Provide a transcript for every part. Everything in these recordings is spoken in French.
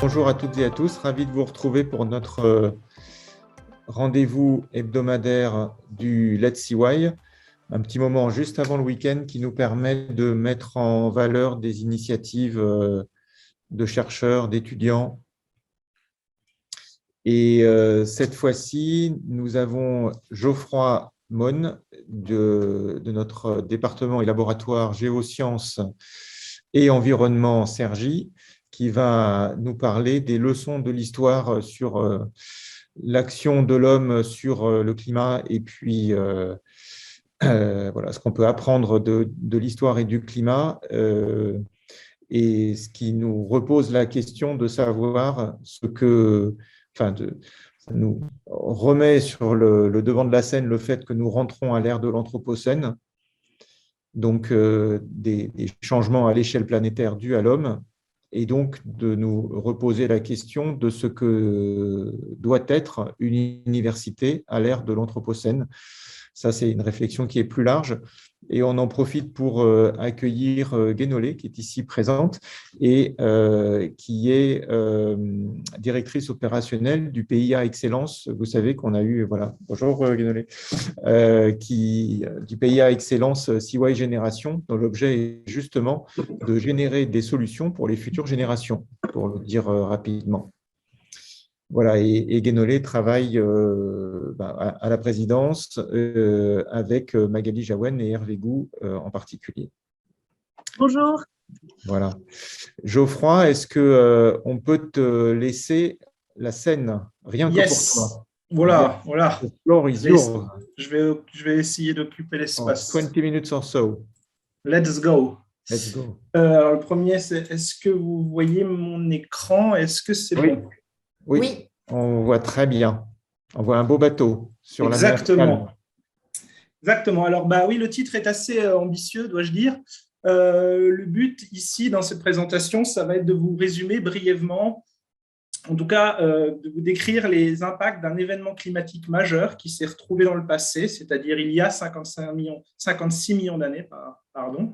Bonjour à toutes et à tous, ravi de vous retrouver pour notre rendez-vous hebdomadaire du Let's CY, un petit moment juste avant le week-end qui nous permet de mettre en valeur des initiatives de chercheurs, d'étudiants. Et cette fois-ci, nous avons Geoffroy Monne de notre département et laboratoire Géosciences et Environnement Cergy, qui va nous parler des leçons de l'histoire sur l'action de l'homme sur le climat et puis voilà, ce qu'on peut apprendre de l'histoire et du climat et ce qui nous repose la question de savoir ce que, enfin, ça nous remet sur le devant de la scène le fait que nous rentrons à l'ère de l'Anthropocène, donc des changements à l'échelle planétaire dus à l'homme, et donc de nous reposer la question de ce que doit être une université à l'ère de l'Anthropocène. Ça, c'est une réflexion qui est plus large. Et on en profite pour accueillir Guénolé, qui est ici présente et qui est directrice opérationnelle du PIA Excellence. Vous savez qu'on a eu, voilà, bonjour Guénolé, du PIA Excellence CY Génération, dont l'objet est justement de générer des solutions pour les futures générations, pour le dire rapidement. Voilà, et Guénolé travaille à la présidence avec Magali Jaouen et Hervé Gou en particulier. Bonjour. Voilà. Geoffroy, est-ce qu'on peut te laisser la scène, rien que pour toi? Voilà, voilà. The floor is yours. Je vais essayer d'occuper l'espace. 20 minutes or so. Let's go. Let's go. Alors, le premier, c'est est-ce que vous voyez mon écran? Est-ce que c'est bon? Oui, on voit très bien. On voit un beau bateau sur la mer. Exactement. Alors, oui, le titre est assez ambitieux, dois-je dire. Le but ici, dans cette présentation, ça va être de vous résumer brièvement, en tout cas, de vous décrire les impacts d'un événement climatique majeur qui s'est retrouvé dans le passé, c'est-à-dire il y a 56 millions d'années, pardon.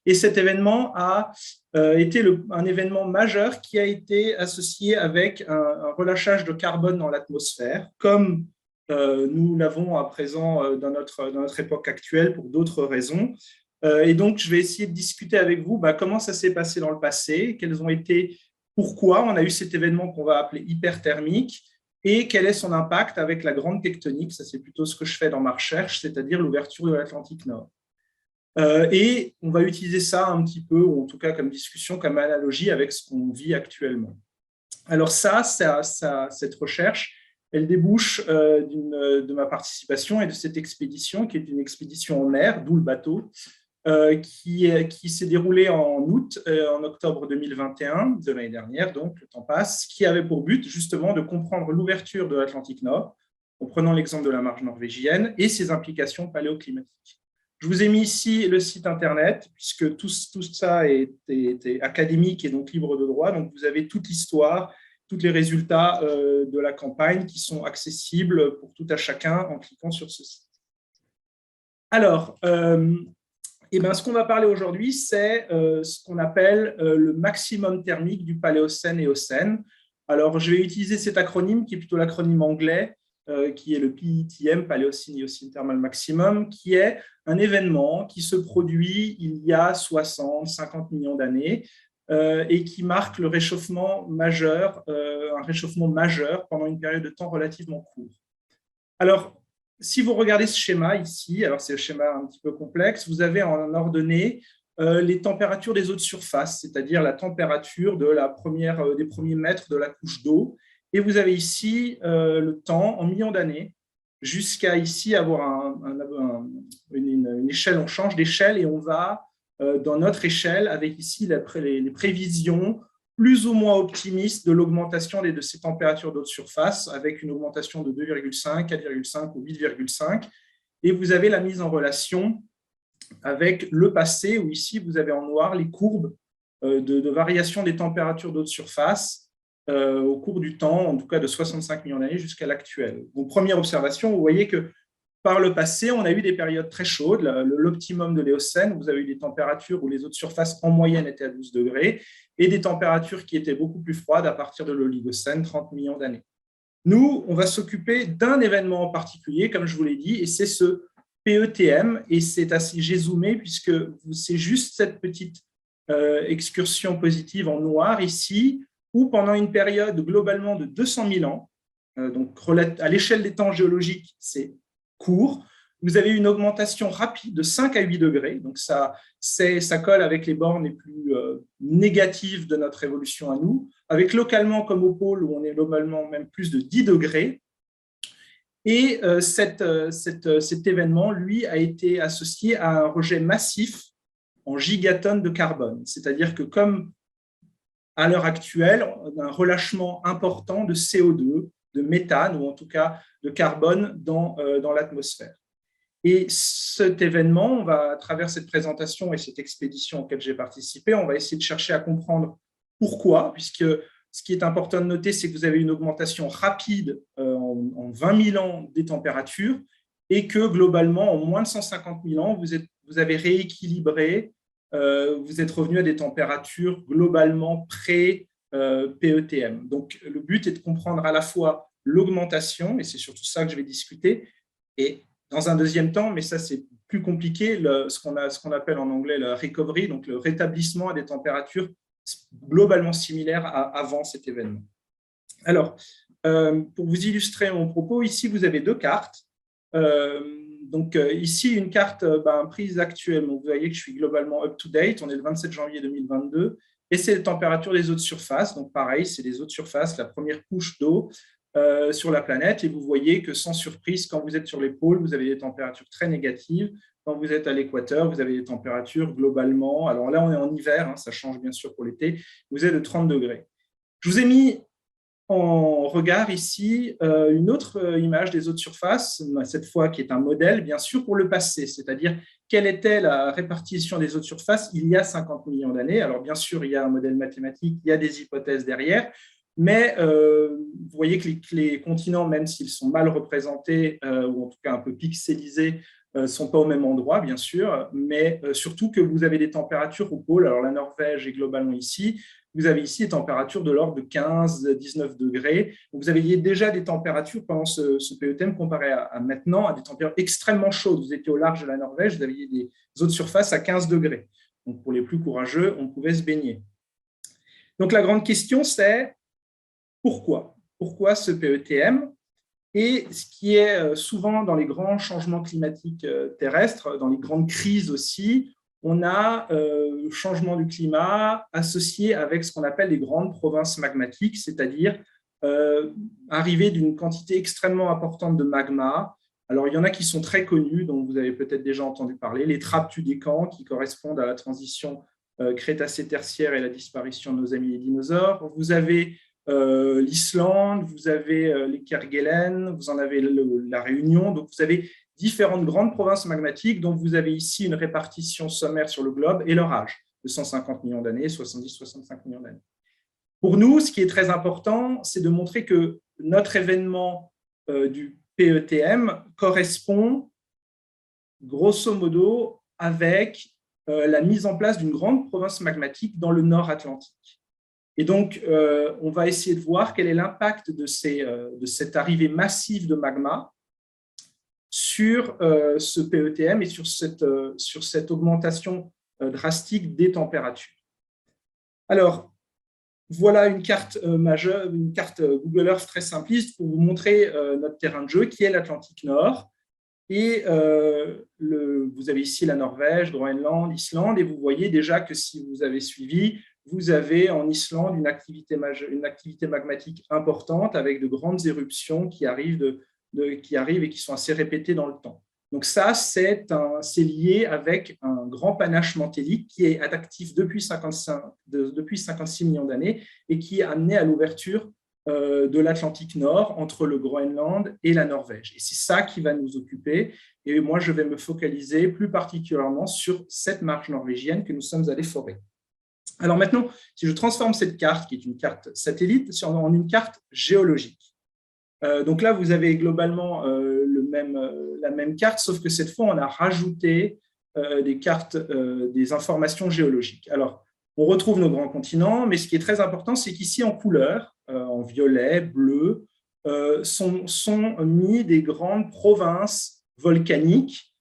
Et cet événement a été un événement majeur qui a été associé avec un relâchage de carbone dans l'atmosphère, comme nous l'avons à présent dans notre époque actuelle pour d'autres raisons. Et donc, je vais essayer de discuter avec vous comment ça s'est passé dans le passé, pourquoi on a eu cet événement qu'on va appeler hyperthermique et quel est son impact avec la grande tectonique. Ça, c'est plutôt ce que je fais dans ma recherche, c'est-à-dire l'ouverture de l'Atlantique Nord. Et on va utiliser ça un petit peu, ou en tout cas comme discussion, comme analogie avec ce qu'on vit actuellement. Alors cette recherche, elle débouche de ma participation et de cette expédition, qui est une expédition en mer, d'où le bateau, qui s'est déroulée en août, en octobre 2021, de l'année dernière, donc le temps passe, qui avait pour but justement de comprendre l'ouverture de l'Atlantique Nord, en prenant l'exemple de la marge norvégienne et ses implications paléoclimatiques. Je vous ai mis ici le site internet, puisque tout ça est académique et donc libre de droit, donc vous avez toute l'histoire, tous les résultats de la campagne qui sont accessibles pour tout à chacun en cliquant sur ce site. Alors, ce qu'on va parler aujourd'hui, c'est ce qu'on appelle le maximum thermique du Paléocène-Éocène. Alors, je vais utiliser cet acronyme qui est plutôt l'acronyme anglais, qui est le PETM, Paléocène-Éocène Thermal Maximum, qui est un événement qui se produit il y a 60-50 millions d'années et qui marque le réchauffement majeur, un réchauffement majeur pendant une période de temps relativement courte. Alors, si vous regardez ce schéma ici, alors c'est un schéma un petit peu complexe, vous avez en ordonnée les températures des eaux de surface, c'est-à-dire la température des premiers mètres de la couche d'eau. Et vous avez ici le temps en millions d'années, jusqu'à ici avoir une échelle. On change d'échelle et on va dans notre échelle avec ici les prévisions plus ou moins optimistes de l'augmentation de ces températures d'eau de surface, avec une augmentation de 2,5, 4,5 ou 8,5. Et vous avez la mise en relation avec le passé, où ici vous avez en noir les courbes de variation des températures d'eau de surface au cours du temps, en tout cas de 65 millions d'années jusqu'à l'actuel. Donc, première observation, vous voyez que par le passé, on a eu des périodes très chaudes. L'optimum de l'Éocène, vous avez eu des températures où les eaux de surface en moyenne étaient à 12 degrés et des températures qui étaient beaucoup plus froides à partir de l'Oligocène, 30 millions d'années. Nous, on va s'occuper d'un événement en particulier, comme je vous l'ai dit, et c'est ce PETM. Et c'est assez, j'ai zoomé puisque c'est juste cette petite excursion positive en noir ici, où pendant une période globalement de 200 000 ans, donc à l'échelle des temps géologiques, c'est court, vous avez une augmentation rapide de 5 à 8 degrés. Donc, ça colle avec les bornes les plus négatives de notre évolution à nous, avec localement comme au pôle où on est globalement même plus de 10 degrés. Et cet événement, lui, a été associé à un rejet massif en gigatonnes de carbone. C'est-à-dire que comme à l'heure actuelle, on a un relâchement important de CO2, de méthane, ou en tout cas de carbone dans l'atmosphère. Et cet événement, on va, à travers cette présentation et cette expédition auquel j'ai participé, on va essayer de chercher à comprendre pourquoi, puisque ce qui est important de noter, c'est que vous avez une augmentation rapide en 20 000 ans des températures et que globalement, en moins de 150 000 ans, vous avez rééquilibré, vous êtes revenu à des températures globalement pré-PETM. Donc, le but est de comprendre à la fois l'augmentation, et c'est surtout ça que je vais discuter, et dans un deuxième temps, mais ça c'est plus compliqué, ce qu'on appelle en anglais le recovery, donc le rétablissement à des températures globalement similaires à avant cet événement. Alors, pour vous illustrer mon propos, ici vous avez deux cartes. Donc ici une carte prise actuellement. Vous voyez que je suis globalement up-to-date, on est le 27 janvier 2022, et c'est les températures des eaux de surface. Donc pareil, c'est les eaux de surface, la première couche d'eau sur la planète, et vous voyez que sans surprise, quand vous êtes sur les pôles, vous avez des températures très négatives. Quand vous êtes à l'équateur, vous avez des températures globalement, alors là on est en hiver, hein, ça change bien sûr pour l'été, vous êtes de 30 degrés. Je vous ai mis en regard ici une autre image des eaux de surface, cette fois qui est un modèle bien sûr pour le passé, c'est-à-dire quelle était la répartition des eaux de surface il y a 50 millions d'années. Alors bien sûr, il y a un modèle mathématique, il y a des hypothèses derrière, mais vous voyez que les continents, même s'ils sont mal représentés, ou en tout cas un peu pixelisés, ne sont pas au même endroit, bien sûr, mais surtout que vous avez des températures au pôle. Alors la Norvège est globalement ici. Vous avez ici des températures de l'ordre de 15-19 degrés. Donc vous aviez déjà des températures pendant ce PETM comparé à maintenant, à des températures extrêmement chaudes. Vous étiez au large de la Norvège, vous aviez des eaux de surface à 15 degrés. Donc pour les plus courageux, on pouvait se baigner. Donc la grande question, c'est pourquoi ? Pourquoi ce PETM ? Et ce qui est souvent dans les grands changements climatiques terrestres, dans les grandes crises aussi, on a changement du climat associé avec ce qu'on appelle les grandes provinces magmatiques, c'est-à-dire arrivée d'une quantité extrêmement importante de magma. Alors, il y en a qui sont très connus, dont vous avez peut-être déjà entendu parler, les Trappes-Tudécan, qui correspondent à la transition Crétacé-Tertiaire et la disparition de nos amis les dinosaures. Vous avez l'Islande, vous avez les Kerguelen, vous en avez la Réunion. Donc, vous avez différentes grandes provinces magmatiques dont vous avez ici une répartition sommaire sur le globe et leur âge, de 150 millions d'années, 70-65 millions d'années. Pour nous, ce qui est très important, c'est de montrer que notre événement du PETM correspond grosso modo avec la mise en place d'une grande province magmatique dans le nord Atlantique. Et donc, on va essayer de voir quel est l'impact de cette arrivée massive de magma sur ce PETM et sur cette augmentation drastique des températures. Alors, voilà une carte majeure, une carte Google Earth très simpliste pour vous montrer notre terrain de jeu qui est l'Atlantique Nord. Et vous avez ici la Norvège, Groenland, Islande, et vous voyez déjà que si vous avez suivi, vous avez en Islande une activité magmatique importante avec de grandes éruptions qui arrivent et qui sont assez répétées dans le temps. Donc ça, c'est lié avec un grand panache mantélique qui est actif depuis 56 millions d'années et qui est amené à l'ouverture de l'Atlantique Nord entre le Groenland et la Norvège. Et c'est ça qui va nous occuper. Et moi, je vais me focaliser plus particulièrement sur cette marge norvégienne que nous sommes allés forer. Alors maintenant, si je transforme cette carte, qui est une carte satellite, en une carte géologique. Donc là, vous avez globalement le la même carte, sauf que cette fois, on a rajouté des cartes, des informations géologiques. Alors, on retrouve nos grands continents, mais ce qui est très important, c'est qu'ici, en couleur, en violet, bleu, sont mis des grandes provinces volcaniques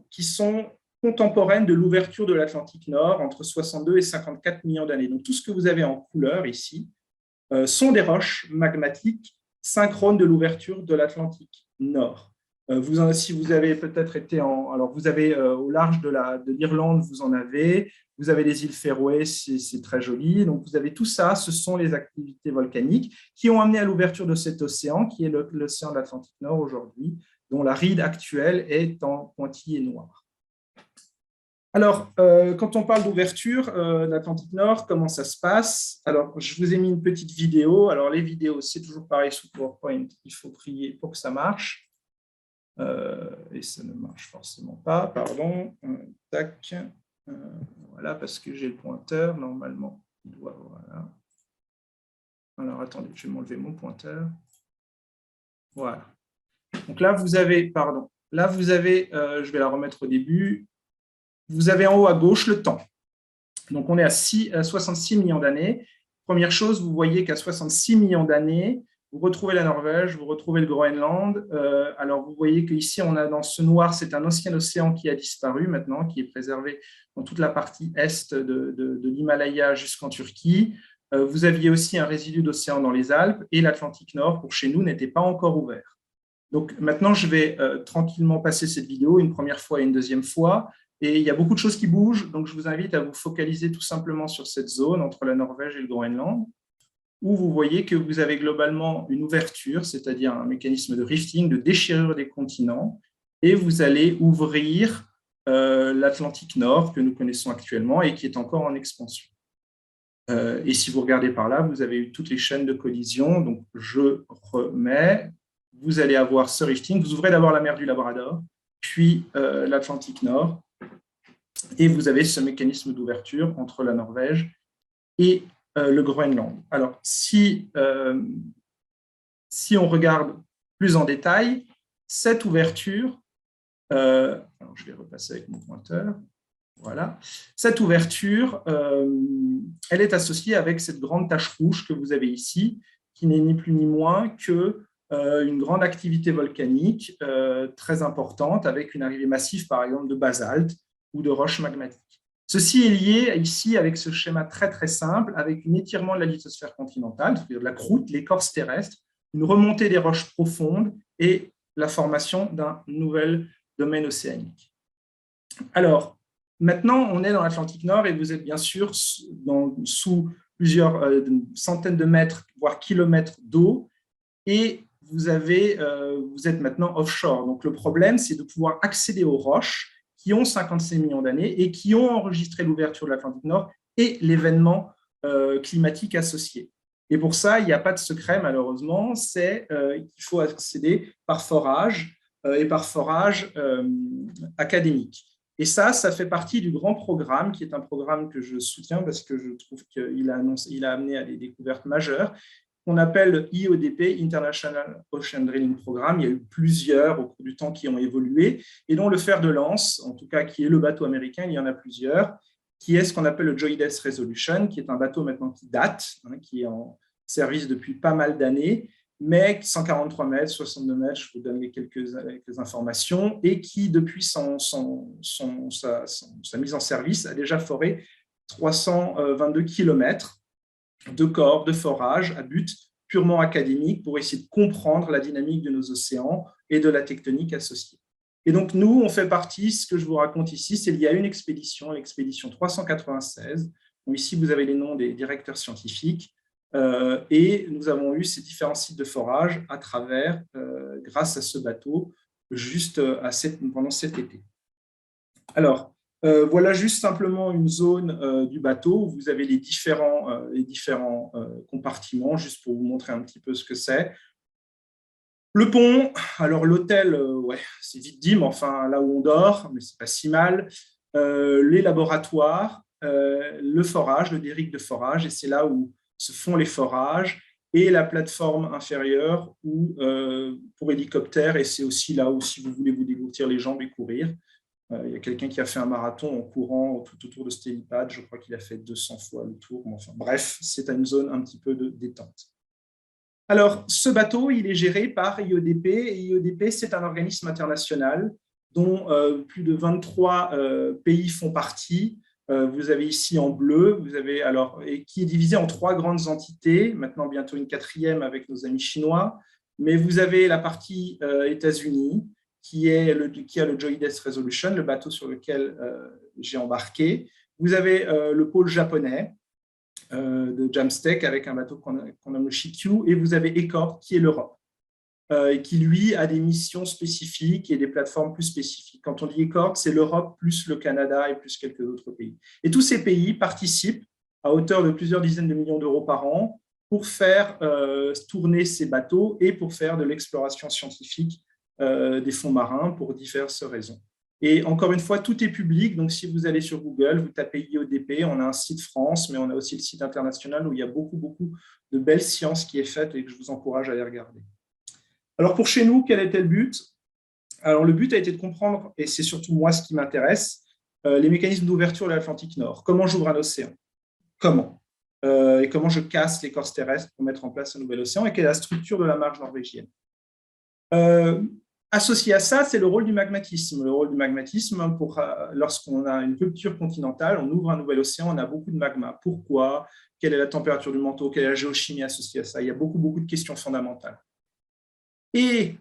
qui sont contemporaines de l'ouverture de l'Atlantique Nord entre 62 et 54 millions d'années. Donc, tout ce que vous avez en couleur ici sont des roches magmatiques synchrones de l'ouverture de l'Atlantique Nord. Si vous avez peut-être été alors vous avez au large de l'Irlande, vous en avez. Vous avez les îles Féroé, c'est très joli. Donc, vous avez tout ça. Ce sont les activités volcaniques qui ont amené à l'ouverture de cet océan, qui est l'océan de l'Atlantique Nord aujourd'hui, dont la ride actuelle est en pointillé noir. Alors, quand on parle d'ouverture de l'Atlantique Nord, comment ça se passe? Alors, je vous ai mis une petite vidéo. Alors, les vidéos, c'est toujours pareil sous PowerPoint. Il faut prier pour que ça marche. Et ça ne marche forcément pas. Pardon. Tac. Voilà, parce que j'ai le pointeur, normalement, il doit, voilà. Alors, attendez, je vais m'enlever mon pointeur. Voilà. Donc là, vous avez, je vais la remettre au début, vous avez en haut à gauche le temps. Donc, on est à 66 millions d'années. Première chose, vous voyez qu'à 66 millions d'années, vous retrouvez la Norvège, vous retrouvez le Groenland. Alors, vous voyez qu'ici, on a dans ce noir, c'est un ancien océan qui a disparu maintenant, qui est préservé dans toute la partie est de l'Himalaya jusqu'en Turquie. Vous aviez aussi un résidu d'océan dans les Alpes et l'Atlantique Nord, pour chez nous, n'était pas encore ouvert. Donc, maintenant, je vais tranquillement passer cette vidéo une première fois et une deuxième fois. Et il y a beaucoup de choses qui bougent, donc je vous invite à vous focaliser tout simplement sur cette zone entre la Norvège et le Groenland, où vous voyez que vous avez globalement une ouverture, c'est-à-dire un mécanisme de rifting, de déchirure des continents, et vous allez ouvrir l'Atlantique Nord que nous connaissons actuellement et qui est encore en expansion. Et si vous regardez par là, vous avez eu toutes les chaînes de collision. Donc, je remets. Vous allez avoir ce rifting. Vous ouvrez d'abord la mer du Labrador, puis l'Atlantique Nord, et vous avez ce mécanisme d'ouverture entre la Norvège et le Groenland. Alors, si on regarde plus en détail, cette ouverture, alors je vais repasser avec mon pointeur, voilà, cette ouverture, elle est associée avec cette grande tache rouge que vous avez ici, qui n'est ni plus ni moins que une grande activité volcanique très importante, avec une arrivée massive, par exemple, de basalte ou de roches magmatiques. Ceci est lié ici avec ce schéma très très simple, avec un étirement de la lithosphère continentale, c'est-à-dire de la croûte, l'écorce terrestre, une remontée des roches profondes et la formation d'un nouvel domaine océanique. Alors, maintenant, on est dans l'Atlantique Nord et vous êtes bien sûr sous plusieurs centaines de mètres, voire kilomètres d'eau, et vous êtes maintenant offshore. Donc, le problème, c'est de pouvoir accéder aux roches qui ont 56 millions d'années et qui ont enregistré l'ouverture de l'Atlantique Nord et l'événement climatique associé. Et pour ça, il n'y a pas de secret, malheureusement, c'est qu'il faut accéder par forage et par forage académique. Et ça fait partie du grand programme, qui est un programme que je soutiens parce que je trouve qu'il a amené à des découvertes majeures, qu'on appelle IODP, International Ocean Drilling Programme. Il y a eu plusieurs au cours du temps qui ont évolué, et dont le fer de lance, en tout cas qui est le bateau américain, il y en a plusieurs, qui est ce qu'on appelle le JOIDES Resolution, qui est un bateau maintenant qui date, qui est en service depuis pas mal d'années, mais 143 mètres, 62 mètres, je vous donne quelques informations, et qui, depuis sa mise en service, a déjà foré 322 kilomètres de corps, de forage à but purement académique pour essayer de comprendre la dynamique de nos océans et de la tectonique associée. Et donc, nous, on fait partie, ce que je vous raconte ici, c'est qu'il y a une expédition, l'expédition 396, où ici, vous avez les noms des directeurs scientifiques, et nous avons eu ces différents sites de forage à travers, grâce à ce bateau, juste pendant cet été. Alors, voilà juste simplement une zone du bateau où vous avez les différents compartiments, juste pour vous montrer un petit peu ce que c'est. Le pont, alors l'hôtel, ouais, c'est vite dit, mais enfin là où on dort, mais c'est pas si mal. Les laboratoires, le forage, le derrick de forage, et c'est là où se font les forages. et la plateforme inférieure pour hélicoptère, et c'est aussi là où, si vous voulez vous dégourdir les jambes et courir. Il y a quelqu'un qui a fait un marathon en courant tout autour de cet hélipad, je crois qu'il a fait 200 fois le tour. Enfin, bref, c'est une zone un petit peu de détente. Alors, ce bateau, il est géré par IEDP, et IEDP, c'est un organisme international dont plus de 23 pays font partie. Vous avez ici en bleu, et qui est divisé en 3 grandes entités, maintenant bientôt une 4e avec nos amis chinois, mais vous avez la partie États-Unis, qui a le Joint Death Resolution, le bateau sur lequel j'ai embarqué. Vous avez le pôle japonais, de Jamstec avec un bateau qu'on nomme le Shikyu, et vous avez ECORD qui est l'Europe, et qui lui a des missions spécifiques et des plateformes plus spécifiques. Quand on dit ECORD, c'est l'Europe plus le Canada et plus quelques autres pays. Et tous ces pays participent à hauteur de plusieurs dizaines de millions d'euros par an pour faire tourner ces bateaux et pour faire de l'exploration scientifique des fonds marins pour diverses raisons. Et encore une fois, tout est public, donc si vous allez sur Google, vous tapez IEDP, on a un site France, mais on a aussi le site international où il y a beaucoup de belles sciences qui est faite et que je vous encourage à aller regarder. Alors pour chez nous, quel était le but? Alors le but a été de comprendre, et c'est surtout moi ce qui m'intéresse, les mécanismes d'ouverture de l'Atlantique Nord. Comment j'ouvre un océan? Comment? Et comment je casse l'écorce terrestre pour mettre en place un nouvel océan? Et quelle est la structure de la marge norvégienne? Associé à ça, c'est le rôle du magmatisme. Le rôle du magmatisme, lorsqu'on a une rupture continentale, on ouvre un nouvel océan, on a beaucoup de magma. Pourquoi? Quelle est la température du manteau? Quelle est la géochimie associée à ça? Il y a beaucoup de questions fondamentales. Et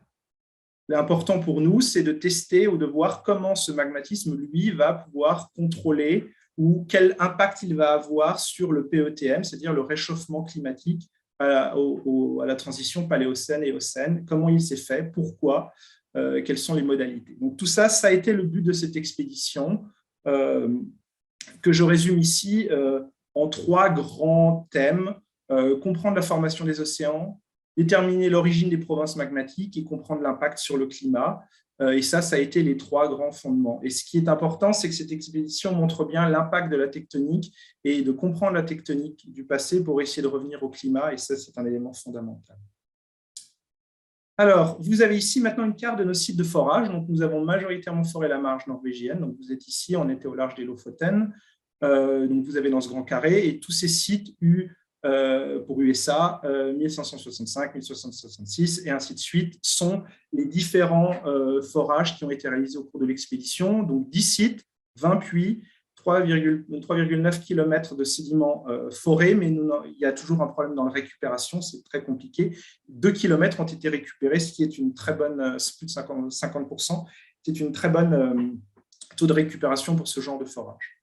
l'important pour nous, c'est de tester ou de voir comment ce magmatisme, lui, va pouvoir contrôler ou quel impact il va avoir sur le PETM, c'est-à-dire le réchauffement climatique à la transition paléocène et Éocène, comment il s'est fait, pourquoi, quelles sont les modalités. Donc tout ça, ça a été le but de cette expédition que je résume ici en 3 grands thèmes. Comprendre la formation des océans, déterminer l'origine des provinces magmatiques et comprendre l'impact sur le climat. Et ça a été les 3 grands fondements. Et ce qui est important, c'est que cette expédition montre bien l'impact de la tectonique et de comprendre la tectonique du passé pour essayer de revenir au climat. Et ça, c'est un élément fondamental. Alors, vous avez ici maintenant une carte de nos sites de forage. Donc, nous avons majoritairement foré la marge norvégienne. Donc, vous êtes ici, on était au large des Lofoten. Donc, vous avez dans ce grand carré et tous ces sites pour USA, 1565, 1666 et ainsi de suite, sont les différents forages qui ont été réalisés au cours de l'expédition. Donc 10 sites, 20 puits, 3,9 km de sédiments forés, mais il y a toujours un problème dans la récupération, c'est très compliqué. 2 km ont été récupérés, ce qui est une très bonne, c'est plus de 50%, c'est une très bonne taux de récupération pour ce genre de forage.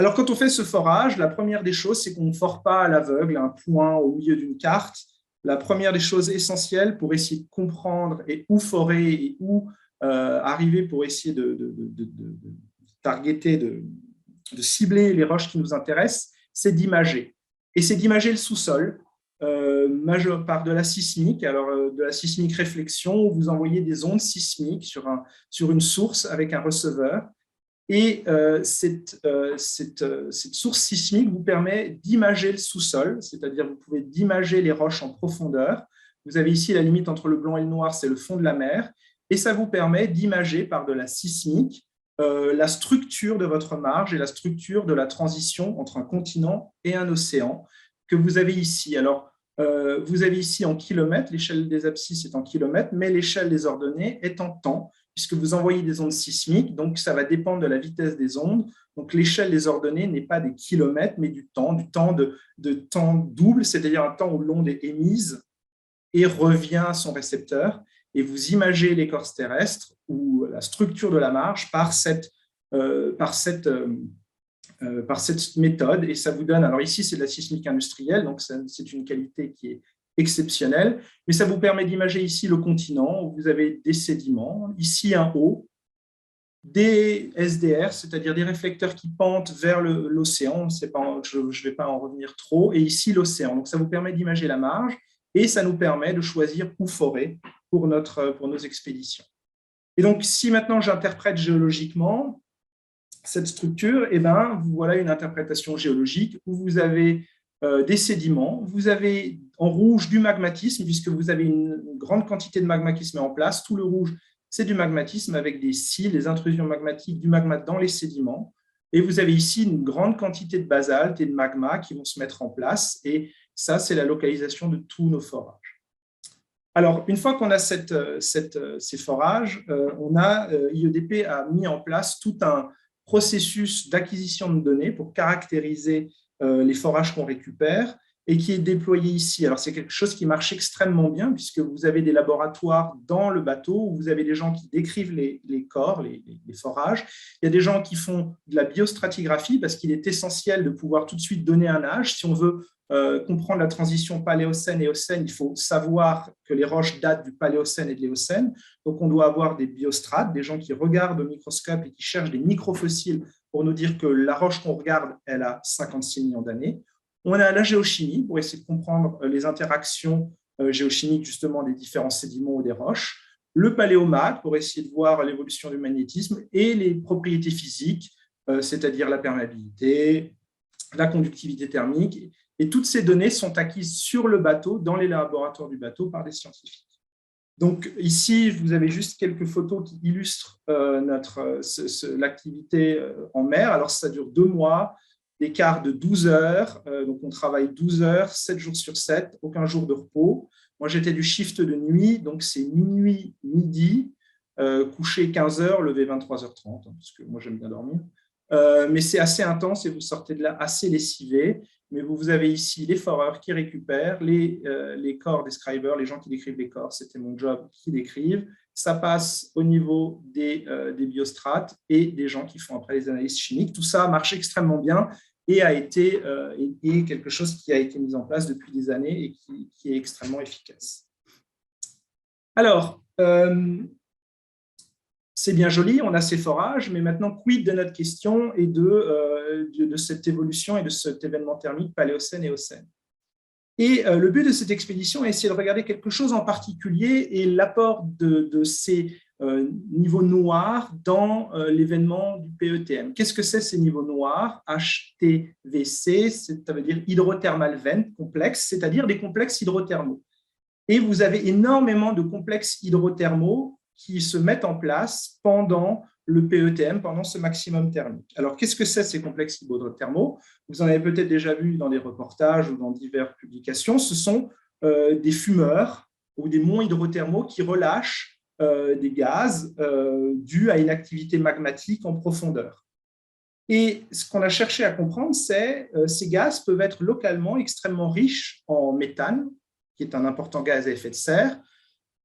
Alors, quand on fait ce forage, la première des choses, c'est qu'on ne fore pas à l'aveugle un point au milieu d'une carte. La première des choses essentielles pour essayer de comprendre et où forer et où arriver pour essayer de targeter, de cibler les roches qui nous intéressent, c'est d'imager. Et c'est d'imager le sous-sol par de la sismique, alors de la sismique réflexion, où vous envoyez des ondes sismiques sur une source avec un receveur. Et cette source sismique vous permet d'imager le sous-sol, c'est-à-dire vous pouvez d'imager les roches en profondeur. Vous avez ici la limite entre le blanc et le noir, c'est le fond de la mer. Et ça vous permet d'imager par de la sismique la structure de votre marge et la structure de la transition entre un continent et un océan que vous avez ici. Alors, vous avez ici en kilomètres, l'échelle des abscisses est en kilomètres, mais l'échelle des ordonnées est en temps, puisque vous envoyez des ondes sismiques, donc ça va dépendre de la vitesse des ondes. Donc l'échelle des ordonnées n'est pas des kilomètres, mais du temps de temps double, c'est-à-dire un temps où l'onde est émise et revient à son récepteur. Et vous imagez l'écorce terrestre ou la structure de la marge par cette méthode. Et ça vous donne, alors ici c'est de la sismique industrielle, donc c'est une qualité qui est exceptionnelle, mais ça vous permet d'imager ici le continent où vous avez des sédiments, ici un haut, des SDR, c'est-à-dire des réflecteurs qui pendent vers l'océan, je ne vais pas en revenir trop, et ici l'océan. Donc ça vous permet d'imager la marge et ça nous permet de choisir où forer pour nos expéditions. Et donc si maintenant j'interprète géologiquement cette structure, eh ben, voilà une interprétation géologique où vous avez des sédiments, vous avez en rouge du magmatisme, puisque vous avez une grande quantité de magma qui se met en place. Tout le rouge, c'est du magmatisme avec des cils, des intrusions magmatiques, du magma dans les sédiments. Et vous avez ici une grande quantité de basalte et de magma qui vont se mettre en place. Et ça, c'est la localisation de tous nos forages. Alors, une fois qu'on a ces forages, IEDP a mis en place tout un processus d'acquisition de données pour caractériser les forages qu'on récupère et qui est déployé ici. Alors, c'est quelque chose qui marche extrêmement bien puisque vous avez des laboratoires dans le bateau où vous avez des gens qui décrivent les corps, les forages. Il y a des gens qui font de la biostratigraphie parce qu'il est essentiel de pouvoir tout de suite donner un âge. Si on veut comprendre la transition paléocène et Éocène, il faut savoir que les roches datent du Paléocène et de l'Éocène. Donc, on doit avoir des biostrates, des gens qui regardent au microscope et qui cherchent des microfossiles pour nous dire que la roche qu'on regarde, elle a 56 millions d'années. On a la géochimie pour essayer de comprendre les interactions géochimiques justement des différents sédiments ou des roches. Le paléomag pour essayer de voir l'évolution du magnétisme et les propriétés physiques, c'est-à-dire la perméabilité, la conductivité thermique. Et toutes ces données sont acquises sur le bateau, dans les laboratoires du bateau, par des scientifiques. Donc ici, vous avez juste quelques photos qui illustrent l'activité en mer. Alors ça dure 2 mois, des quarts de 12 heures. Donc on travaille 12 heures, 7 jours sur 7, aucun jour de repos. Moi, j'étais du shift de nuit, donc c'est minuit, midi, coucher 15 heures, lever 23h30, parce que moi, j'aime bien dormir. Mais c'est assez intense et vous sortez de là assez lessivé. Mais vous avez ici les foreurs qui récupèrent, les corps des scribers, les gens qui décrivent les corps, c'était mon job, qui décrivent. Ça passe au niveau des biostrates et des gens qui font après les analyses chimiques. Tout ça marche extrêmement bien et a été quelque chose qui a été mis en place depuis des années et qui est extrêmement efficace. Alors, c'est bien joli, on a ces forages, mais maintenant, quid de notre question et de cette évolution et de cet événement thermique paléocène et Éocène. Et le but de cette expédition est d'essayer de regarder quelque chose en particulier et l'apport de ces niveaux noirs dans l'événement du PETM. Qu'est-ce que c'est ces niveaux noirs? HTVC, ça veut dire hydrothermal vent complexe, c'est-à-dire des complexes hydrothermaux. Et vous avez énormément de complexes hydrothermaux qui se mettent en place pendant le PETM, pendant ce maximum thermique. Alors, qu'est-ce que c'est ces complexes hydrothermaux? Vous en avez peut-être déjà vu dans des reportages ou dans diverses publications. Ce sont des fumeurs ou des monts hydrothermaux qui relâchent des gaz dus à une activité magmatique en profondeur. Et ce qu'on a cherché à comprendre, c'est que ces gaz peuvent être localement extrêmement riches en méthane, qui est un important gaz à effet de serre,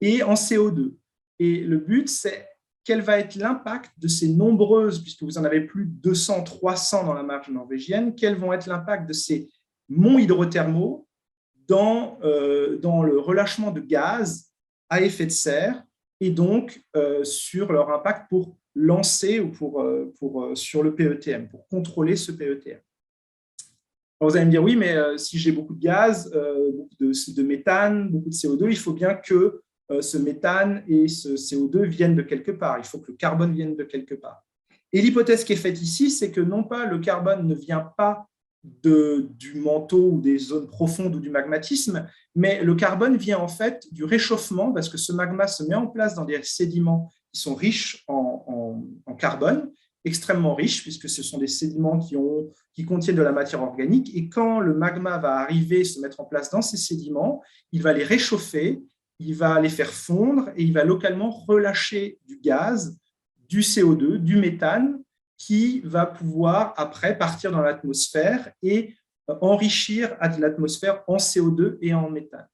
et en CO2. Et le but, c'est quel va être l'impact de ces nombreuses, puisque vous en avez plus de 200, 300 dans la marge norvégienne, quels vont être l'impact de ces monts hydrothermaux dans le relâchement de gaz à effet de serre et donc sur leur impact pour lancer ou sur le PETM, pour contrôler ce PETM. Alors vous allez me dire, oui, mais si j'ai beaucoup de gaz, beaucoup de méthane, beaucoup de CO2, il faut bien que ce méthane et ce CO2 viennent de quelque part. Il faut que le carbone vienne de quelque part. Et l'hypothèse qui est faite ici, c'est que non pas le carbone ne vient pas du manteau ou des zones profondes ou du magmatisme, mais le carbone vient en fait du réchauffement parce que ce magma se met en place dans des sédiments qui sont riches en carbone, extrêmement riches puisque ce sont des sédiments qui contiennent de la matière organique et quand le magma va arriver se mettre en place dans ces sédiments, il va les réchauffer, il va les faire fondre et il va localement relâcher du gaz, du CO2, du méthane qui va pouvoir après partir dans l'atmosphère et enrichir l'atmosphère en CO2 et en méthane.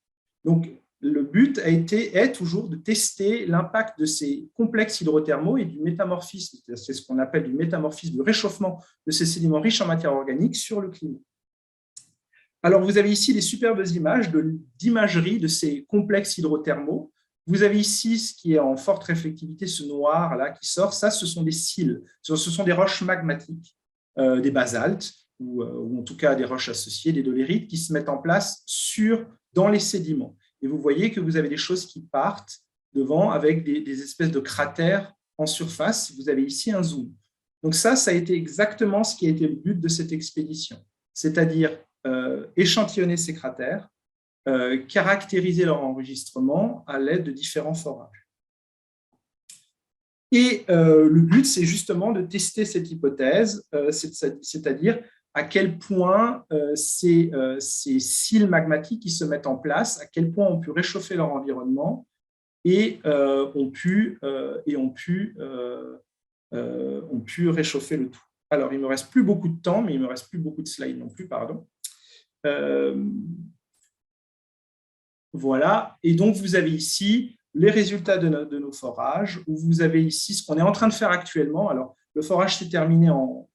Donc, le but est toujours de tester l'impact de ces complexes hydrothermaux et du métamorphisme, c'est ce qu'on appelle du métamorphisme, du réchauffement de ces sédiments riches en matière organique sur le climat. Alors, vous avez ici des superbes images d'imagerie de ces complexes hydrothermaux. Vous avez ici ce qui est en forte réflectivité, ce noir-là qui sort. Ça, ce sont des cils. Ce sont des roches magmatiques, des basaltes, ou en tout cas des roches associées, des dolérites, qui se mettent en place dans les sédiments. Et vous voyez que vous avez des choses qui partent devant avec des espèces de cratères en surface. Vous avez ici un zoom. Donc ça a été exactement ce qui a été le but de cette expédition, c'est-à-dire échantillonner ces cratères, caractériser leur enregistrement à l'aide de différents forages. Et le but, c'est justement de tester cette hypothèse, c'est-à-dire à quel point ces cils magmatiques qui se mettent en place, à quel point ont pu réchauffer leur environnement et ont pu réchauffer le tout. Alors, il ne me reste plus beaucoup de temps, mais il ne me reste plus beaucoup de slides non plus, pardon. Voilà, et donc vous avez ici les résultats de nos forages, où vous avez ici ce qu'on est en train de faire actuellement. Alors, le forage s'est terminé en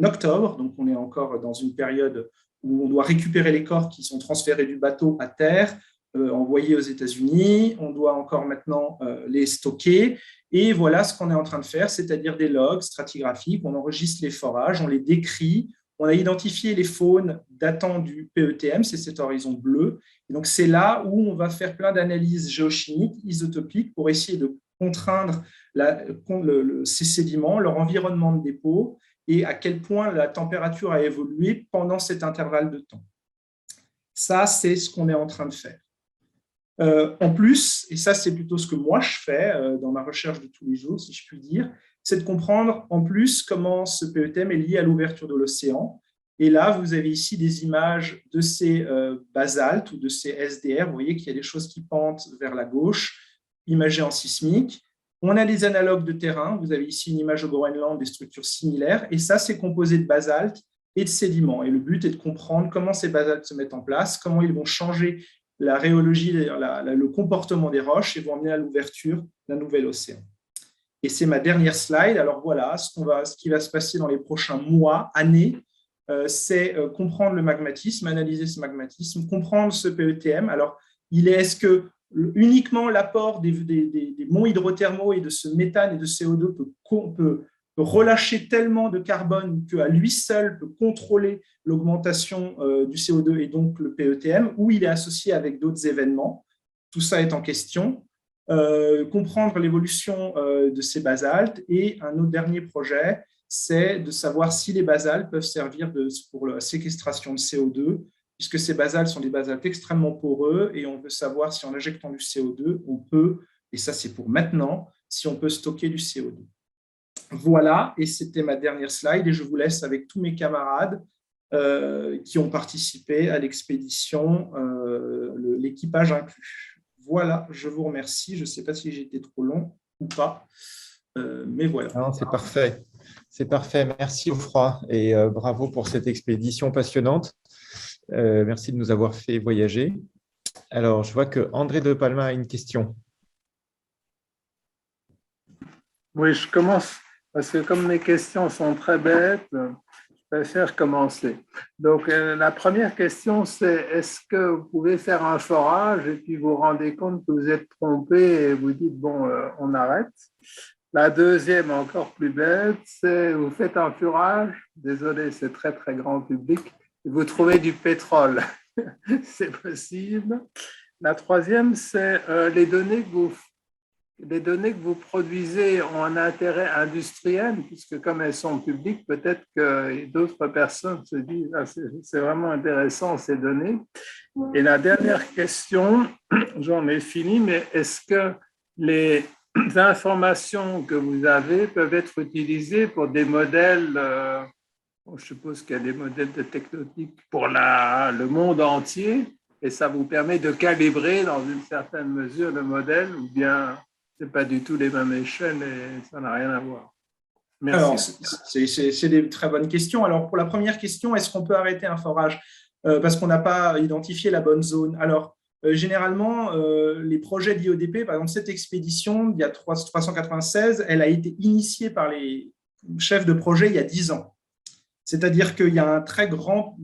octobre, donc on est encore dans une période où on doit récupérer les corps qui sont transférés du bateau à terre, envoyés aux États-Unis. On doit encore maintenant les stocker. Et voilà ce qu'on est en train de faire, c'est-à-dire des logs stratigraphiques. On enregistre les forages, on les décrit. On a identifié les faunes datant du PETM, c'est cet horizon bleu. Et donc, c'est là où on va faire plein d'analyses géochimiques, isotopiques, pour essayer de contraindre ces sédiments, leur environnement de dépôt, et à quel point la température a évolué pendant cet intervalle de temps. Ça, c'est ce qu'on est en train de faire. En plus, et ça c'est plutôt ce que moi je fais dans ma recherche de tous les jours, si je puis dire, c'est de comprendre en plus comment ce PETM est lié à l'ouverture de l'océan. Et là, vous avez ici des images de ces basaltes ou de ces SDR. Vous voyez qu'il y a des choses qui pendent vers la gauche, imagées en sismique. On a des analogues de terrain. Vous avez ici une image au Groenland, des structures similaires. Et ça, c'est composé de basalte et de sédiments. Et le but est de comprendre comment ces basaltes se mettent en place, comment ils vont changer la rhéologie, le comportement des roches et vont amener à l'ouverture d'un nouvel océan. Et c'est ma dernière slide. Alors voilà, ce qui va se passer dans les prochains mois, années, c'est comprendre le magmatisme, analyser ce magmatisme, comprendre ce PETM. Alors, est-ce que uniquement l'apport des monts hydrothermaux et de ce méthane et de CO2 peut relâcher tellement de carbone qu'à lui seul peut contrôler l'augmentation du CO2 et donc le PETM, ou il est associé avec d'autres événements. Tout ça est en question. Comprendre l'évolution de ces basaltes. Et un autre dernier projet, c'est de savoir si les basaltes peuvent servir pour la séquestration de CO2, puisque ces basaltes sont des basaltes extrêmement poreux et on veut savoir si en injectant du CO2, on peut, et ça c'est pour maintenant, si on peut stocker du CO2. Voilà, et c'était ma dernière slide et je vous laisse avec tous mes camarades qui ont participé à l'expédition, l'équipage inclus. Voilà, je vous remercie. Je ne sais pas si j'ai été trop long ou pas, mais voilà. C'est parfait. C'est parfait. Merci Geoffroy et bravo pour cette expédition passionnante. Merci de nous avoir fait voyager. Alors, je vois que André de Palma a une question. Oui, je commence parce que comme mes questions sont très bêtes, je préfère commencer. Donc, la première question, c'est est-ce que vous pouvez faire un forage et puis vous vous rendez compte que vous êtes trompé et vous dites, bon, on arrête. La deuxième, encore plus bête, c'est vous faites un forage, désolé, c'est très, très grand public, et vous trouvez du pétrole. C'est possible. La troisième, c'est les données que vous produisez ont un intérêt industriel, puisque comme elles sont publiques, peut-être que d'autres personnes se disent ah, c'est vraiment intéressant ces données. Et la dernière question, j'en ai fini, mais est-ce que les informations que vous avez peuvent être utilisées pour des modèles, je suppose qu'il y a des modèles de technotique pour le monde entier, et ça vous permet de calibrer dans une certaine mesure le modèle, ou bien ce n'est pas du tout les mêmes échelles et ça n'a rien à voir. Merci. Alors, c'est des très bonnes questions. Alors, pour la première question, est-ce qu'on peut arrêter un forage parce qu'on n'a pas identifié la bonne zone? Alors, généralement, les projets d'IODP, par exemple, cette expédition, il y a 396, elle a été initiée par les chefs de projet il y a 10 ans. C'est-à-dire qu'il y a un très grand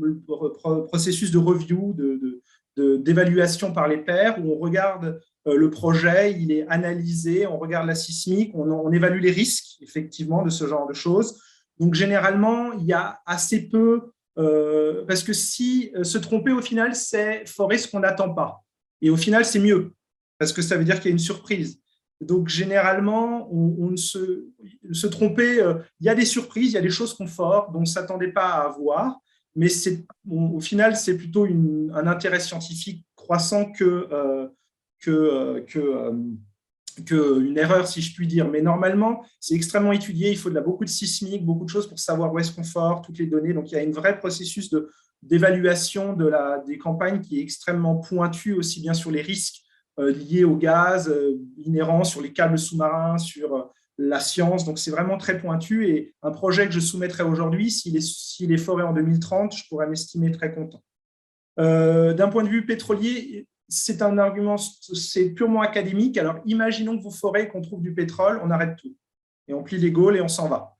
processus de review, d'évaluation par les pairs, où on regarde le projet, il est analysé, on regarde la sismique, on évalue les risques, effectivement, de ce genre de choses. Donc, généralement, il y a assez peu, parce que si se tromper, au final, c'est forer ce qu'on n'attend pas. Et au final, c'est mieux, parce que ça veut dire qu'il y a une surprise. Donc, généralement, se tromper, il y a des surprises, il y a des choses qu'on fore, dont on ne s'attendait pas à avoir, mais au final, c'est plutôt un intérêt scientifique croissant qu'une erreur, si je puis dire. Mais normalement, c'est extrêmement étudié. Il faut beaucoup de sismique, beaucoup de choses pour savoir où est-ce qu'on fort, toutes les données. Donc, il y a un vrai processus d'évaluation des campagnes qui est extrêmement pointu, aussi bien sur les risques liés au gaz, inhérents sur les câbles sous-marins, sur la science. Donc, c'est vraiment très pointu. Et un projet que je soumettrai aujourd'hui, s'il est foré en 2030, je pourrais m'estimer très content. D'un point de vue pétrolier, c'est un argument, c'est purement académique. Alors, imaginons que vous forez, qu'on trouve du pétrole, on arrête tout. Et on plie les gaules et on s'en va.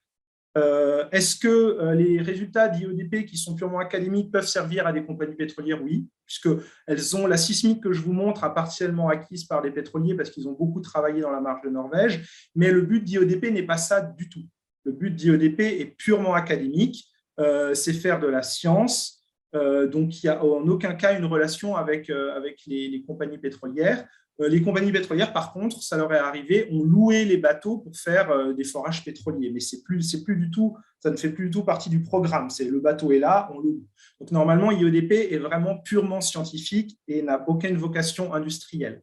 Est-ce que les résultats d'IEDP qui sont purement académiques peuvent servir à des compagnies pétrolières? Oui, puisqu'elles ont la sismique que je vous montre a partiellement acquise par les pétroliers parce qu'ils ont beaucoup travaillé dans la marge de Norvège. Mais le but d'IEDP n'est pas ça du tout. Le but d'IEDP est purement académique. C'est faire de la science. Donc, il n'y a en aucun cas une relation avec les compagnies pétrolières. Les compagnies pétrolières, par contre, ça leur est arrivé, ont loué les bateaux pour faire des forages pétroliers. Mais ça ne fait plus du tout partie du programme. Le bateau est là, on le loue. Donc, normalement, IEDP est vraiment purement scientifique et n'a aucune vocation industrielle.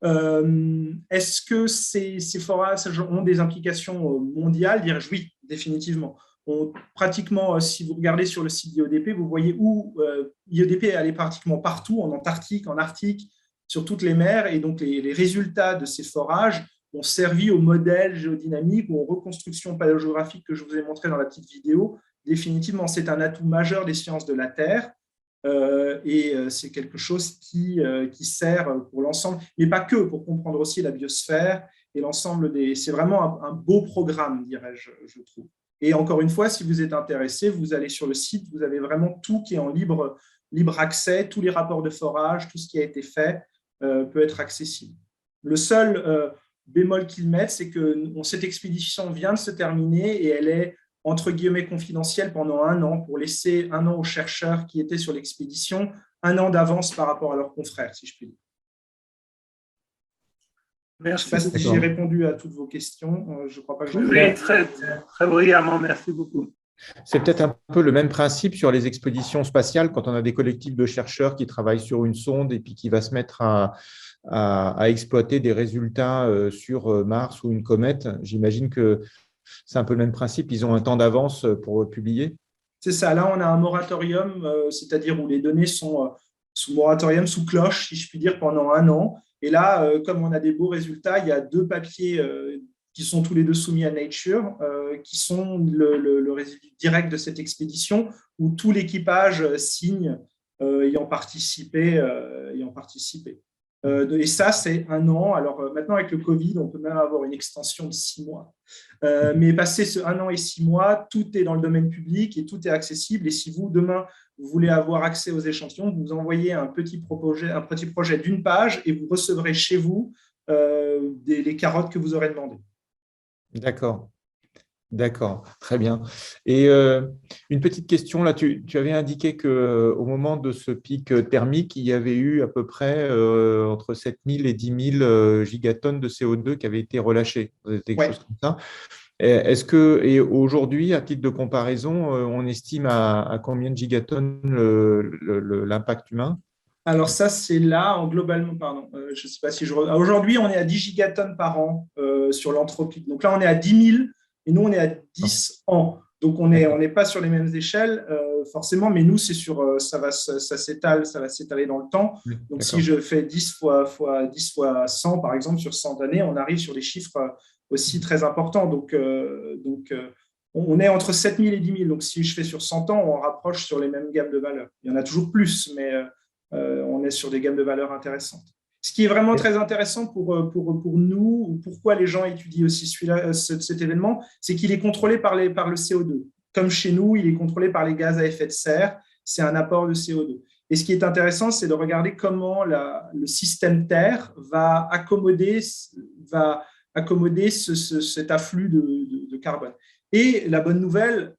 Est-ce que ces forages ont des implications mondiales? Dirais-je oui, définitivement. Pratiquement, si vous regardez sur le site d'IEDP, vous voyez où IEDP est allé pratiquement partout, en Antarctique, en Arctique, sur toutes les mers. Et donc, les résultats de ces forages ont servi au modèle géodynamique ou aux reconstructions paléogéographiques que je vous ai montré dans la petite vidéo. Définitivement, c'est un atout majeur des sciences de la Terre. Et c'est quelque chose qui sert pour l'ensemble, mais pas que, pour comprendre aussi la biosphère et l'ensemble des… C'est vraiment un beau programme, dirais-je, je trouve. Et encore une fois, si vous êtes intéressé, vous allez sur le site, vous avez vraiment tout qui est en libre accès, tous les rapports de forage, tout ce qui a été fait peut être accessible. Le seul bémol qu'ils mettent, c'est que cette expédition vient de se terminer et elle est entre guillemets confidentielle pendant 1 an pour laisser 1 an aux chercheurs qui étaient sur l'expédition, 1 an d'avance par rapport à leurs confrères, si je puis dire. Merci. Je ne sais pas si j'ai répondu à toutes vos questions. Je ne crois pas que j'ai… Oui, très, très brillamment. Merci beaucoup. C'est peut-être un peu le même principe sur les expéditions spatiales quand on a des collectifs de chercheurs qui travaillent sur une sonde et puis qui va se mettre à exploiter des résultats sur Mars ou une comète. J'imagine que c'est un peu le même principe. Ils ont un temps d'avance pour publier. C'est ça. Là, on a un moratorium, c'est-à-dire où les données sont sous moratorium, sous cloche, si je puis dire, pendant 1 an. Et là, comme on a des beaux résultats, il y a 2 papiers qui sont tous les 2 soumis à Nature, qui sont le résultat direct de cette expédition, où tout l'équipage signe ayant participé. Et ça, c'est 1 an. Alors maintenant, avec le Covid, on peut même avoir une extension de 6 mois. Mais passé ce 1 an et 6 mois, tout est dans le domaine public et tout est accessible. Et si vous, demain, vous voulez avoir accès aux échantillons, vous envoyez un petit projet d'1 page et vous recevrez chez vous les carottes que vous aurez demandées. D'accord. D'accord, très bien. Et une petite question, là, tu avais indiqué qu'au moment de ce pic thermique, il y avait eu à peu près entre 7 000 et 10 000 gigatonnes de CO2 qui avaient été relâchées, quelque chose comme ça. Et aujourd'hui, à titre de comparaison, on estime à combien de gigatonnes l'impact humain? Alors ça, c'est là, globalement, pardon, je ne sais pas si je… Aujourd'hui, on est à 10 gigatonnes par an sur l'anthropique. Donc là, on est à 10 000 et nous, on est à 10 ans. Donc, on n'est pas sur les mêmes échelles, forcément, mais nous, c'est sur… ça va s'étaler dans le temps. Donc, si je fais 10 fois 100, par exemple, sur 100 années, on arrive sur des chiffres aussi très importants. Donc on est entre 7 000 et 10 000. Donc, si je fais sur 100 ans, on rapproche sur les mêmes gammes de valeurs. Il y en a toujours plus, mais on est sur des gammes de valeurs intéressantes. Ce qui est vraiment très intéressant pour nous, ou pourquoi les gens étudient aussi cet événement, c'est qu'il est contrôlé par le CO2. Comme chez nous, il est contrôlé par les gaz à effet de serre. C'est un apport de CO2. Et ce qui est intéressant, c'est de regarder comment le système Terre va accommoder cet afflux de carbone. Et la bonne nouvelle,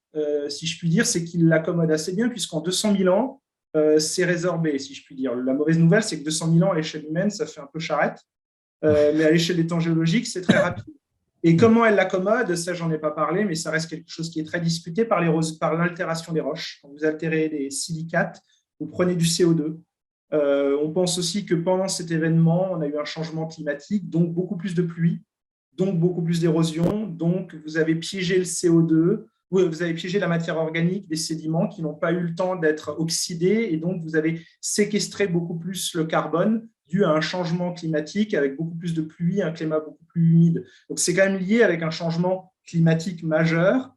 si je puis dire, c'est qu'il l'accommode assez bien, puisqu'en 200 000 ans, c'est résorbé, si je puis dire. La mauvaise nouvelle, c'est que 200 000 ans à l'échelle humaine, ça fait un peu charrette, mais à l'échelle des temps géologiques, c'est très rapide. Et comment elle l'accommode, ça, j'en ai pas parlé, mais ça reste quelque chose qui est très discuté par l'altération des roches. Quand vous altérez des silicates, vous prenez du CO2. On pense aussi que pendant cet événement, on a eu un changement climatique, donc beaucoup plus de pluie, donc beaucoup plus d'érosion, donc vous avez piégé le CO2, vous avez piégé la matière organique des sédiments qui n'ont pas eu le temps d'être oxydés, et donc vous avez séquestré beaucoup plus le carbone dû à un changement climatique avec beaucoup plus de pluie, un climat beaucoup plus humide. Donc c'est quand même lié avec un changement climatique majeur.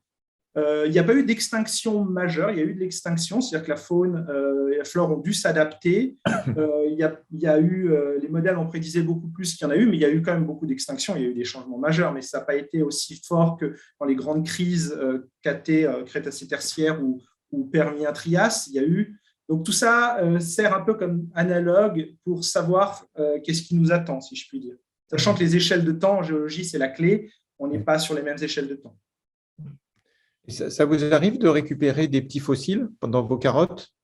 Il n'y a pas eu d'extinction majeure, il y a eu de l'extinction, c'est-à-dire que la faune et la flore ont dû s'adapter. Les modèles en prédisaient beaucoup plus qu'il y en a eu, mais il y a eu quand même beaucoup d'extinctions, il y a eu des changements majeurs, mais ça n'a pas été aussi fort que dans les grandes crises Crétacé-Tertiaire ou Permien-Trias. Donc tout ça sert un peu comme analogue pour savoir qu'est-ce qui nous attend, si je puis dire. Sachant que les échelles de temps en géologie, c'est la clé, on n'est pas sur les mêmes échelles de temps. Ça vous arrive de récupérer des petits fossiles pendant vos carottes?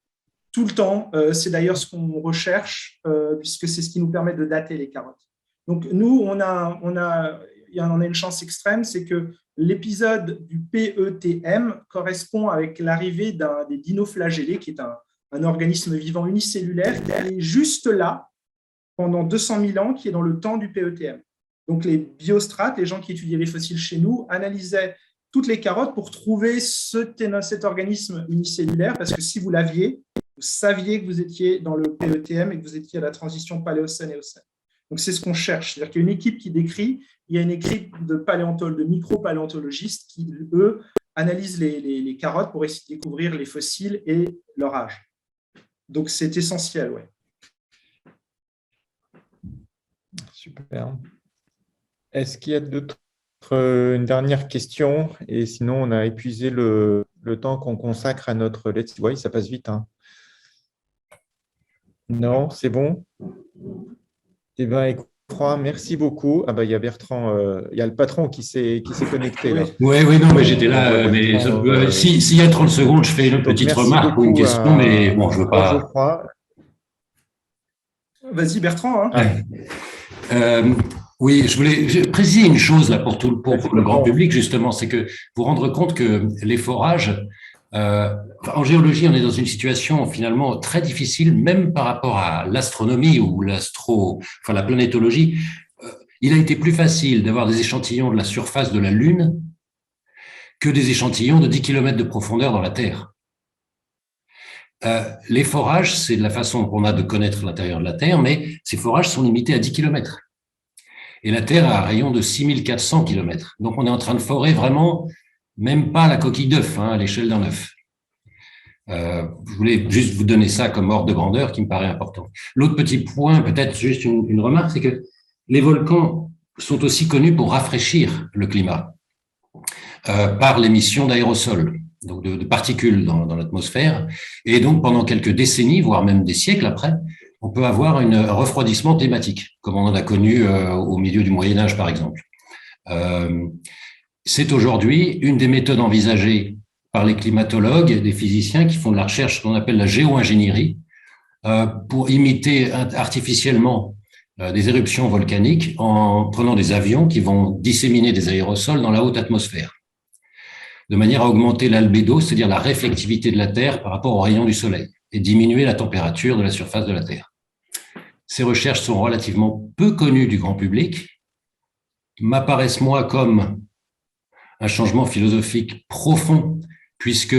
Tout le temps. C'est d'ailleurs ce qu'on recherche, puisque c'est ce qui nous permet de dater les carottes. Donc, nous, on a une chance extrême, c'est que l'épisode du PETM correspond avec l'arrivée des dinoflagellés, qui est un organisme vivant unicellulaire, qui est juste là, pendant 200 000 ans, qui est dans le temps du PETM. Donc, les biostrates, les gens qui étudiaient les fossiles chez nous, analysaient toutes les carottes pour trouver cet organisme unicellulaire, parce que si vous l'aviez, vous saviez que vous étiez dans le PETM et que vous étiez à la transition paléocène-éocène. Donc, c'est ce qu'on cherche. C'est-à-dire qu'il y a une équipe qui décrit, il y a une équipe de micro-paléontologistes qui, eux, analysent les carottes pour essayer de découvrir les fossiles et leur âge. Donc, c'est essentiel, oui. Super. Est-ce qu'il y a une dernière question? Et sinon, on a épuisé le temps qu'on consacre à notre Let's See. Ça passe vite. Hein. Non, c'est bon? Eh bien, écoute, merci beaucoup. Ah bah, il y a Bertrand, il y a le patron qui s'est connecté. Là. Oui, non, mais j'étais là. S'il y a 30 secondes, je fais une petite remarque ou une question, mais bon, je ne veux pas. Vas-y, Bertrand. Hein. Oui, je voulais préciser une chose là pour le grand public, justement, c'est que vous rendre compte que les forages, en géologie, on est dans une situation finalement très difficile, même par rapport à l'astronomie ou la planétologie. Il a été plus facile d'avoir des échantillons de la surface de la Lune que des échantillons de 10 km de profondeur dans la Terre. Les forages, c'est la façon qu'on a de connaître l'intérieur de la Terre, mais ces forages sont limités à 10 km. Et la Terre a un rayon de 6400 km. Donc, on est en train de forer vraiment, même pas la coquille d'œuf, à l'échelle d'un œuf. Je voulais juste vous donner ça comme ordre de grandeur qui me paraît important. L'autre petit point, peut-être juste une remarque, c'est que les volcans sont aussi connus pour rafraîchir le climat par l'émission d'aérosols, donc de particules dans l'atmosphère. Et donc, pendant quelques décennies, voire même des siècles après, on peut avoir un refroidissement climatique, comme on en a connu au milieu du Moyen-Âge, par exemple. C'est aujourd'hui une des méthodes envisagées par les climatologues et des physiciens qui font de la recherche qu'on appelle la géo-ingénierie, pour imiter artificiellement des éruptions volcaniques en prenant des avions qui vont disséminer des aérosols dans la haute atmosphère, de manière à augmenter l'albédo, c'est-à-dire la réflectivité de la Terre par rapport aux rayons du Soleil, et diminuer la température de la surface de la Terre. Ces recherches sont relativement peu connues du grand public, m'apparaissent moi comme un changement philosophique profond, puisque,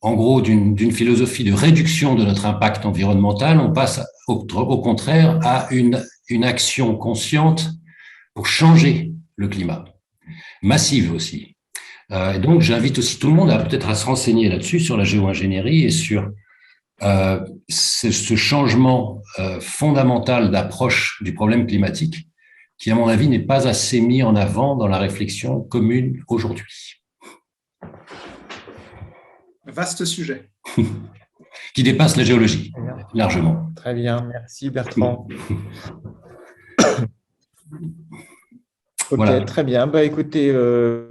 en gros, d'une philosophie de réduction de notre impact environnemental, on passe au contraire à une action consciente pour changer le climat, massive aussi. Et donc, j'invite aussi tout le monde peut-être à se renseigner là-dessus, sur la géo-ingénierie et sur ce changement fondamental d'approche du problème climatique qui, à mon avis, n'est pas assez mis en avant dans la réflexion commune aujourd'hui. Vaste sujet. Qui dépasse la géologie, largement. Très bien, merci Bertrand. Ok, voilà. Très bien. Écoutez,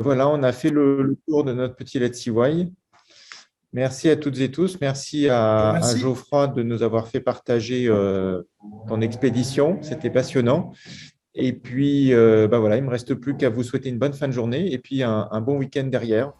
voilà, on a fait le tour de notre petit Let's See Why. Merci à toutes et tous. Merci à Geoffroy de nous avoir fait partager ton expédition. C'était passionnant. Et puis, voilà, il ne me reste plus qu'à vous souhaiter une bonne fin de journée et puis un bon week-end derrière.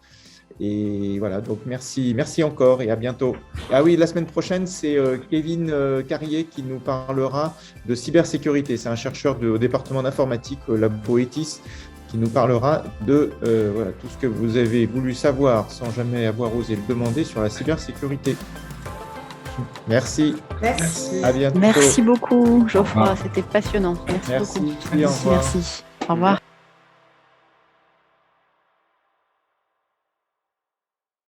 Et voilà, donc merci encore et à bientôt. Ah oui, la semaine prochaine, c'est Kevin Carrier qui nous parlera de cybersécurité. C'est un chercheur au département d'informatique au Labo ETIS qui nous parlera de voilà, tout ce que vous avez voulu savoir sans jamais avoir osé le demander sur la cybersécurité. Merci. Merci. À bientôt. Merci beaucoup, Geoffroy. C'était passionnant. Merci beaucoup. Au revoir. Merci. Au revoir.